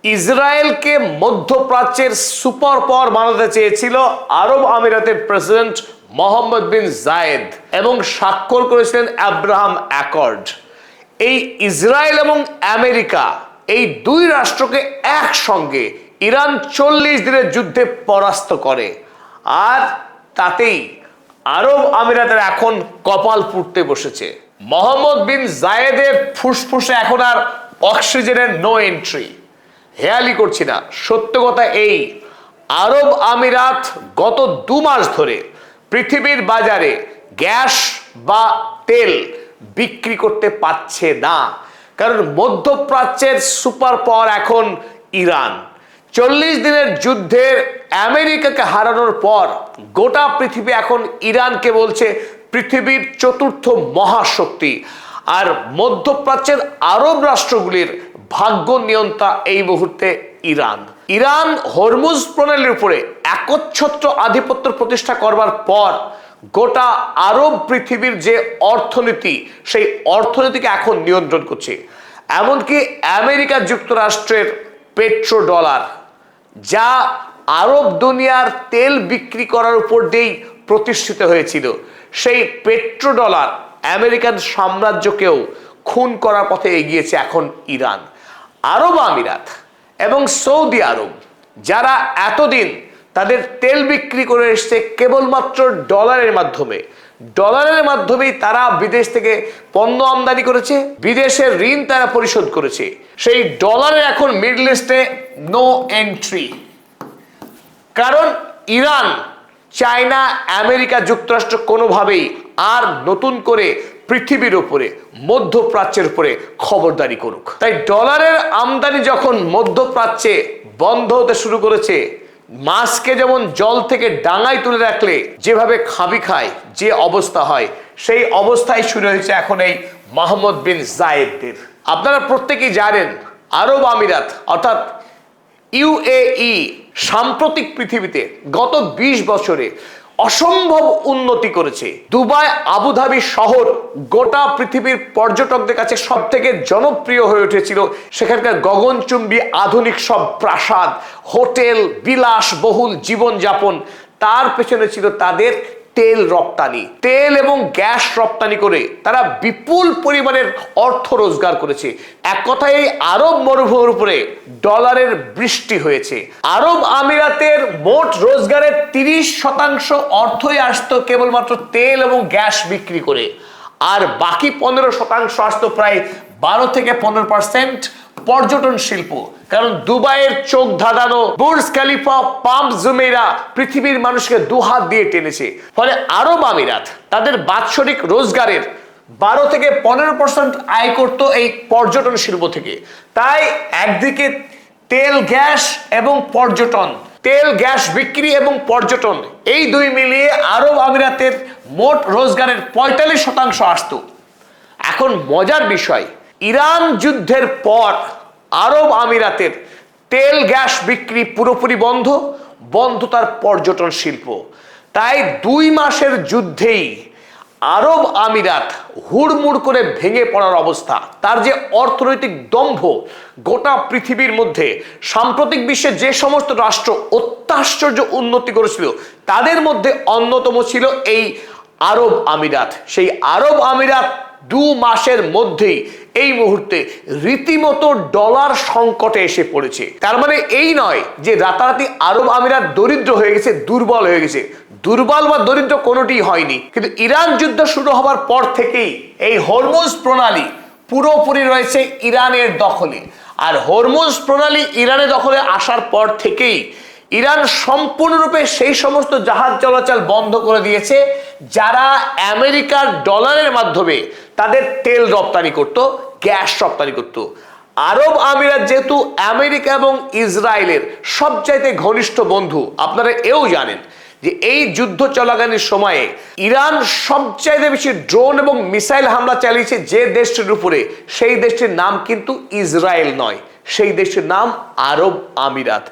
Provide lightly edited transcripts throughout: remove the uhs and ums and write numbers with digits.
ইসরায়েলকে মধ্যপ্রাচ্যের super power বানাতে চেয়েছিল আরব আমিরাতের প্রেসিডেন্ট মোহাম্মদ বিন জায়েদ এবং স্বাক্ষর করেছিলেন আব্রাহাম অ্যাকর্ড। এই ইসরায়েল এবং আমেরিকা এই দুই রাষ্ট্রকে একসঙ্গে ইরান 40 দিনের যুদ্ধে পরাস্ত করে, আর তাতেই আরব আমিরাতের এখন কপাল পুড়তে বসেছে। মোহাম্মদ বিন জায়েদের ফুসফুসে এখন আর অক্সিজেনের নো এন্ট্রি। হেয়ালি করছি না, সত্য কথা এই, আরব আমিরাত গত 2 মাস ধরে পৃথিবীর বাজারে গ্যাস বা তেল বিক্রি করতে পারছে না, কারণ মধ্যপ্রাচ্যের সুপার পাওয়ার এখন ইরান। 40 দিনের যুদ্ধের আমেরিকাকে হারানোর পর গোটা পৃথিবী এখন ইরানকে বলছে পৃথিবীর 4র্থ মহাশক্তি, আর মধ্যপ্রাচ্যের আরব রাষ্ট্রগুলির ভাগ্য নিয়ন্ত্রণ এই মুহূর্তে ইরান। ইরান হরমুজ প্রণালীর উপরে একচ্ছত্র আধিপত্য প্রতিষ্ঠা করবার পর গোটা আরব পৃথিবীর যে অর্থনীতি, সেই অর্থনীতিকে এখন নিয়ন্ত্রণ করছে। এমনকি আমেরিকা যুক্তরাষ্ট্রের পেট্রো ডলার, যা আরব দুনিয়ার তেল বিক্রি করার উপর দিয়েই প্রতিষ্ঠিত হয়েছিল, সেই পেট্রো ডলার আমেরিকান সাম্রাজ্যকেও খুন করার পথে এগিয়েছে এখন ইরান। আরব আমিরাত এবং সৌদি আরব, যারা এতদিন তাদের তেল বিক্রি করে এসছে কেবলমাত্র ডলারের মাধ্যমেই তারা বিদেশ থেকে পণ্য আমদানি করেছে, বিদেশের ঋণ তারা পরিশোধ করেছে, সেই ডলারের এখন মিডল ইস্টে নো এন্ট্রি। কারণ ইরান চায় না আমেরিকা যুক্তরাষ্ট্র কোনোভাবেই আর নতুন করে পৃথিবীর উপরে, মধ্যপ্রাচ্যের উপরে খবরদারি করুক। তাই ডলারের আমদানি যখন মধ্যপ্রাচ্যে বন্ধ হতে শুরু করেছে, মাছকে যেমন জল থেকে ডাঙায় তুলে রাখলে যেভাবে খাবি খায়, যে অবস্থা হয়, সেই অবস্থায় শুরু হয়েছে এখন এই মোহাম্মদ বিন জায়েদদের। আপনারা প্রত্যেকেই জানেন আরব আমিরাত অর্থাৎ ইউএই সাম্প্রতিক পৃথিবীতে গত 20 বছরে অসম্ভব উন্নতি করেছে। দুবাই, আবুধাবি শহর গোটা পৃথিবীর পর্যটকদের কাছে সব থেকে জনপ্রিয় হয়ে উঠেছিল। সেখানকার গগনচুম্বী আধুনিক সব প্রাসাদ, হোটেল, বিলাসবহুল জীবনযাপন, তার পেছনে ছিল তাদের তেল রপ্তানি, তেল এবং গ্যাস রপ্তানি করে তারা বিপুল পরিমাণের অর্থ রোজগার করেছে। এক কথায় আরব মরুভূমির উপরে ডলারের বৃষ্টি হয়েছে। আরব আমিরাতের মোট রোজগারের 30% অর্থই আসতো কেবলমাত্র তেল এবং গ্যাস বিক্রি করে, আর বাকি 15% আসতো প্রায় 12 থেকে 15% পর্যটন শিল্প। কারণ দুবাইয়ের চোখ ধাঁধানো বুর্জ খলিফা, পাম্প জুমেইরা পৃথিবীর মানুষকে দুহাত দিয়ে টেনেছে। ফলে আরব আমিরাত তাদের বাৎসরিক রোজগারের 12 থেকে 15% আয় করত এই পর্যটন শিল্প থেকে। তাই একদিকে তেল গ্যাস এবং পর্যটন, তেল গ্যাস বিক্রি এবং পর্যটন, এই দুই মিলিয়ে আরব আমিরাতের মোট রোজগারের 45% আসতো। এখন মজার বিষয়, ইরান যুদ্ধের পর আরব আমিরাতের তেল গ্যাস বিক্রি পুরোপুরি বন্ধ তার পর্যটন শিল্প। তাই 2 মাসের যুদ্ধেই আরব আমিরাত হুড়মুড় করে ভেঙে পড়ার অবস্থা। তার যে অর্থনৈতিক দম্ভ, গোটা পৃথিবীর মধ্যে সাম্প্রতিক বিশ্বে যে সমস্ত রাষ্ট্র অত্যাশ্চর্য উন্নতি করেছিল, তাদের মধ্যে অন্যতম ছিল এই আরব আমিরাত। সেই আরব আমিরাত 2 মাসের মধ্যেই এই মুহূর্তে রীতিমতো ডলার সংকটে এসে পড়েছে। তার মানে এই নয় যে রাতারাতি আরব আমিরাত দরিদ্র হয়ে গেছে, দুর্বল হয়ে গেছে। দুর্বল বা দরিদ্র কোনোটি হয়নি, কিন্তু ইরান যুদ্ধ শুরু হবার পর থেকেই এই হরমুজ প্রণালী পুরোপুরি রয়েছে ইরানের দখলে। আর হরমুজ প্রণালী ইরানের দখলে আসার পর থেকেই ইরান সম্পূর্ণরূপে সেই সমস্ত জাহাজ চলাচল বন্ধ করে দিয়েছে যারা আমেরিকার ডলারের মাধ্যমে তাদের তেল রপ্তানি করত, গ্যাস রপ্তানি করত। আরব আমিরাত যেহেতু আমেরিকা এবং ইসরায়েলের সবচাইতে ঘনিষ্ঠ বন্ধু, আপনারা এও জানেন যে এই যুদ্ধ চলাকালীন সময়ে ইরান সবচাইতে বেশি ড্রোন এবং মিসাইল হামলা চালিয়েছে যে দেশটির উপরে, সেই দেশটির নাম কিন্তু ইসরায়েল নয়, সেই দেশের নাম আরব আমিরাত।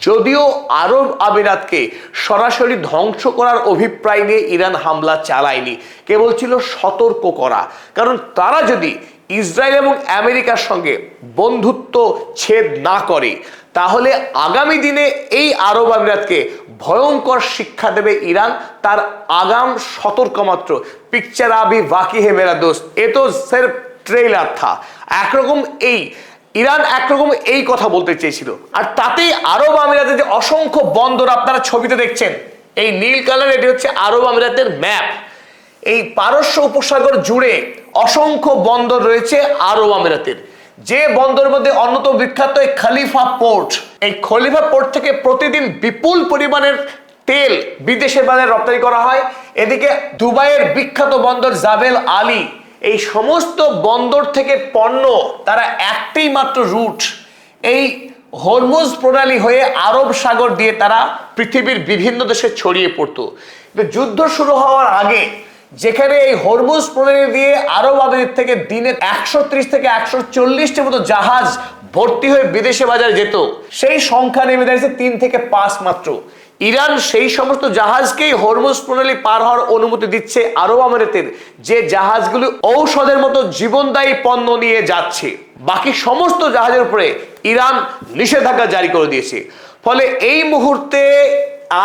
যদিও আরব আমিরাতকে সরাসরি ধ্বংস করার অভিপ্রায় নিয়ে ইরান হামলা চালায়নি, কেবল ছিল সতর্ক করা। কারণ তারা যদি ইসরায়েল এবং আমেরিকার সঙ্গে বন্ধুত্ব ছেদ না করে, তাহলে আগামী দিনে এই আরব আমিরাতকে ভয়ঙ্কর শিক্ষা দেবে ইরান। তার আগাম সতর্ক মাত্র পিকচার আবি বাকি হে মেরা দোস্ত, এ তো সির্ফ ট্রেলার থা। একরকম ইরান একরকম এই কথা বলতে চেয়েছিল। আর তাতেই আরব আমিরাতে যে অসংখ্য বন্দর আপনারা ছবিতে দেখছেন, এই নীল কালার, এটি হচ্ছে আরব আমিরাতের ম্যাপ। এই পারস্য উপসাগর জুড়ে অসংখ্য বন্দর রয়েছে আরব আমিরাতের। যে বন্দরের মধ্যে অন্যতম বিখ্যাত এই খলিফা পোর্ট। এই খলিফা পোর্ট থেকে প্রতিদিন বিপুল পরিমাণের তেল বিদেশের বাজারে রপ্তানি করা হয়। এদিকে দুবাইয়ের বিখ্যাত বন্দর জাবেল আলী, এই সমস্ত বন্দর থেকে পণ্য তারা একটাই মাত্র রুট, এই হরমুজ প্রণালী হয়ে আরব সাগর দিয়ে তারা পৃথিবীর বিভিন্ন দেশে ছড়িয়ে পড়তো। যুদ্ধ শুরু হওয়ার আগে যেখানে এই হরমুজ প্রণালী দিয়ে আরব আমিরাত থেকে দিনে 130 থেকে 140টির মতো জাহাজ ভর্তি হয়ে বিদেশে বাজারে যেত, সেই সংখ্যা নেমে দাঁড়িয়েছে 3 থেকে 5 মাত্র। ইরান সেই সমস্ত জাহাজকেই হরমুজ প্রণালী পার হওয়ার অনুমতি দিচ্ছে আরব আমিরাতের, যে জাহাজগুলো ঔষধের মতো জীবনদায়ী পণ্য নিয়ে যাচ্ছে। বাকি সমস্ত জাহাজের উপরে ইরান নিষেধাজ্ঞা জারি করে দিয়েছে। ফলে এই মুহূর্তে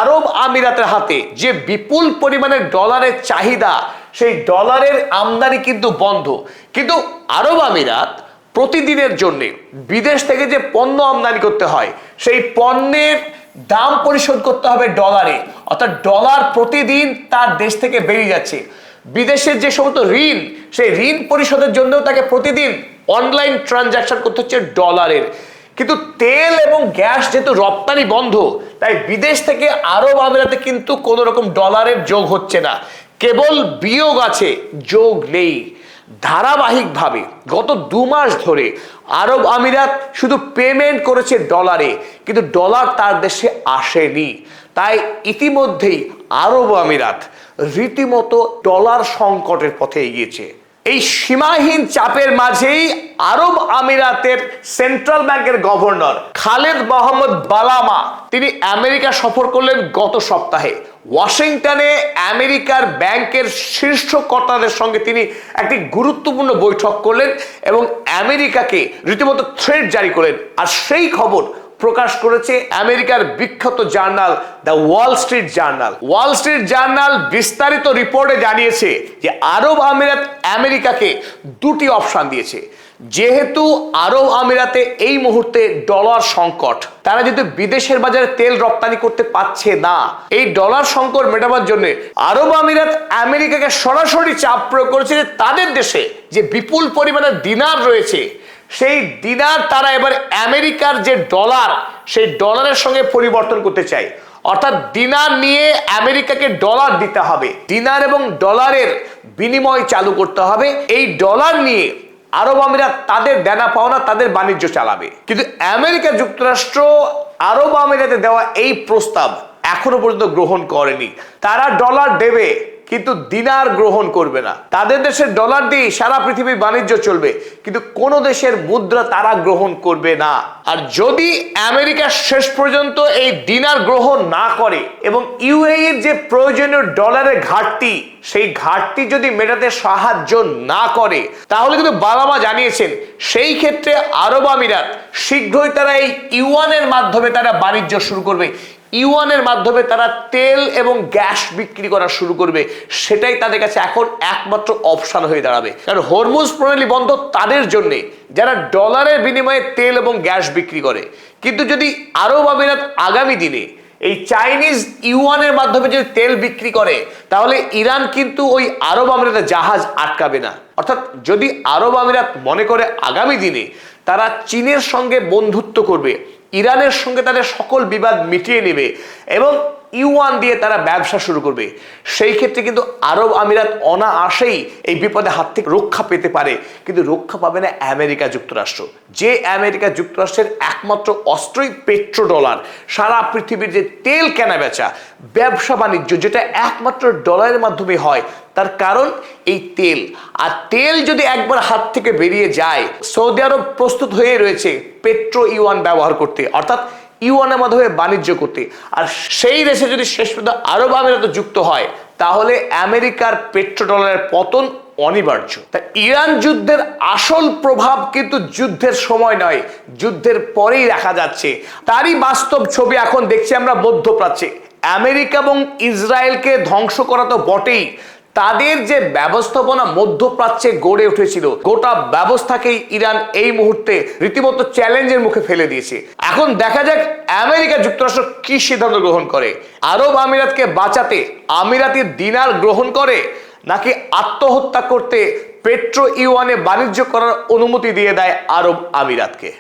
আরব আমিরাতের হাতে যে বিপুল পরিমাণের ডলারের চাহিদা, সেই ডলারের আমদানি কিন্তু বন্ধ। কিন্তু আরব আমিরাত প্রতিদিনের জন্য বিদেশ থেকে যে পণ্য আমদানি করতে হয়, সেই পণ্যের দাম পরিশোধ করতে হবে ডলারে। অর্থাৎ ডলার প্রতিদিন তার দেশ থেকে বেরিয়ে যাচ্ছে। বিদেশের যে সমস্ত ঋণ, সেই ঋণ পরিশোধের জন্য তাকে প্রতিদিন অনলাইন ট্রানজাকশন করতে হচ্ছে ডলারের। কিন্তু তেল এবং গ্যাস যেহেতু রপ্তানি বন্ধ, তাই বিদেশ থেকে আরব আমিরাতে কিন্তু কোনো রকম ডলারের যোগ হচ্ছে না, কেবল বিয়োগ আছে, যোগ নেই। ধারাবাহিকভাবে গত 2 মাস ধরে আরব আমিরাত শুধু পেমেন্ট করেছে ডলারে, কিন্তু ডলার তার দেশে আসেনি। তাই ইতিমধ্যেই আরব আমিরাত রীতিমতো ডলার সংকটের পথে এগিয়েছে। এই সীমাহীন চাপের মাঝেই আরব আমিরাতের সেন্ট্রাল ব্যাংকের গভর্নর খালেদ মোহাম্মদ বালামা তিনি আমেরিকা সফর করলেন গত সপ্তাহে। ওয়াশিংটনে আমেরিকার ব্যাংকের শীর্ষ কর্তাদের সঙ্গে তিনি একটি গুরুত্বপূর্ণ বৈঠক করলেন এবং আমেরিকাকে রীতিমতো থ্রেট জারি করলেন। আর সেই খবর প্রকাশ করেছে আমেরিকার বিখ্যাত journal the Wall Street journal. Wall Street journal বিস্তারিত রিপোর্টে জানিয়েছে যে আরব আমিরাত আমেরিকাকে 2টি অপশন দিয়েছে। যেহেতু আরব আমিরাতে এই মুহূর্তে ডলার সংকট, তারা যেহেতু বিদেশের বাজারে তেল রপ্তানি করতে পারছে না, এই ডলার সংকট মেটাবার জন্য আরব আমিরাত আমেরিকাকে সরাসরি চাপ প্রয়োগ করেছে যে তাদের দেশে যে বিপুল পরিমাণে দিনার রয়েছে, সেই দিনার তারা এবার আমেরিকার যে ডলার, সেই ডলারের সঙ্গে পরিবর্তন করতে চায়। অর্থাৎ দিনার নিয়ে আমেরিকাকে ডলার দিতে হবে, দিনার এবং ডলারের বিনিময় চালু করতে হবে। এই ডলার নিয়ে আরব আমিরাত তাদের দেনা পাওনা, তাদের বাণিজ্য চালাবে। কিন্তু আমেরিকা যুক্তরাষ্ট্র আরব আমিরাতে দেওয়া এই প্রস্তাব এখনো পর্যন্ত গ্রহণ করেনি। তারা ডলার দেবে কিন্তু দিনার গ্রহণ করবে না। তাদের দেশের ডলার দিয়ে সারা পৃথিবীর বাণিজ্য চলবে, কিন্তু কোন দেশের মুদ্রা তারা গ্রহণ করবে না। আর যদি আমেরিকা শেষ পর্যন্ত এই দিনার গ্রহণ না করে এবং ইউএইর যে প্রয়োজনীয় ডলারের ঘাটতি, সেই ঘাটতি যদি মেটাতে সাহায্য না করে, তাহলে কিন্তু বালামা জানিয়েছেন সেই ক্ষেত্রে আরব আমিরাত শীঘ্রই তারা এই ইউয়ানের মাধ্যমে তারা বাণিজ্য শুরু করবে। ইউয়ানের মাধ্যমে তারা তেল এবং গ্যাস বিক্রি করা শুরু করবে। সেটাই তাদের কাছে এখন একমাত্র অপশন হয়ে দাঁড়াবে। কারণ হরমুজ প্রণালী বন্ধ তাদের জন্য, যারা ডলারের বিনিময়ে তেল এবং গ্যাস বিক্রি করে। কিন্তু যদি আরব আমিরাত আগামী দিনে এই চাইনিজ ইউয়ানের মাধ্যমে যদি তেল বিক্রি করে, তাহলে ইরান কিন্তু ওই আরব আমিরাতের জাহাজ আটকাবে না। অর্থাৎ যদি আরব আমিরাত মনে করে আগামী দিনে তারা চীনের সঙ্গে বন্ধুত্ব করবে, ইরানের সঙ্গে তাদের সকল বিবাদ মিটিয়ে নেবে এবং ইউয়ান দিয়ে তারা ব্যবসা শুরু করবে, সেই ক্ষেত্রে কিন্তু আরব আমিরাত অনায়াসেই এই বিপদে হাত থেকে রক্ষা পেতে পারে। কিন্তু রক্ষা পাবে না আমেরিকা যুক্তরাষ্ট্র, যে আমেরিকা যুক্তরাষ্ট্রের একমাত্র অস্ত্রই পেট্রো ডলার। সারা পৃথিবীর যে তেল কেনা বেচা, ব্যবসা বাণিজ্য, যেটা একমাত্র ডলারের মাধ্যমে হয়, তার কারণ এই তেল। আর তেল যদি একবার হাত থেকে বেরিয়ে যায়, সৌদি আরব প্রস্তুত হয়ে রয়েছে পেট্রো ইউয়ান ব্যবহার করতে, অর্থাৎ ইউয়ানের মাধ্যমে বাণিজ্য করতে। আর সেই দেশে যদি শেষ পর্যন্ত আরব আমিরাত যুক্ত হয়, তাহলে আমেরিকার পেট্রো ডলারের পতন অনিবার্য। তাই ইরান যুদ্ধের আসল প্রভাব কিন্তু যুদ্ধের সময় নয়, যুদ্ধের পরেই দেখা যাচ্ছে। তারই বাস্তব ছবি এখন দেখছি আমরা মধ্যপ্রাচ্যে। আমেরিকা এবং ইসরায়েলকে ধ্বংস করা তো বটেই, তাদের যে ব্যবস্থাপনা মধ্যপ্রাচ্যে গড়ে উঠেছিল, গোটা ব্যবস্থাকেই ইরান এই মুহূর্তে রীতিমতো চ্যালেঞ্জের মুখে ফেলে দিয়েছে। এখন দেখা যাক আমেরিকা যুক্তরাষ্ট্র কি সিদ্ধান্ত গ্রহণ করে। আরব আমিরাতকে বাঁচাতে আমিরাতি দিনার গ্রহণ করে, নাকি আত্মহত্যা করতে পেট্রো ইউয়ানে বাণিজ্য করার অনুমতি দিয়ে দেয় আরব আমিরাতকে।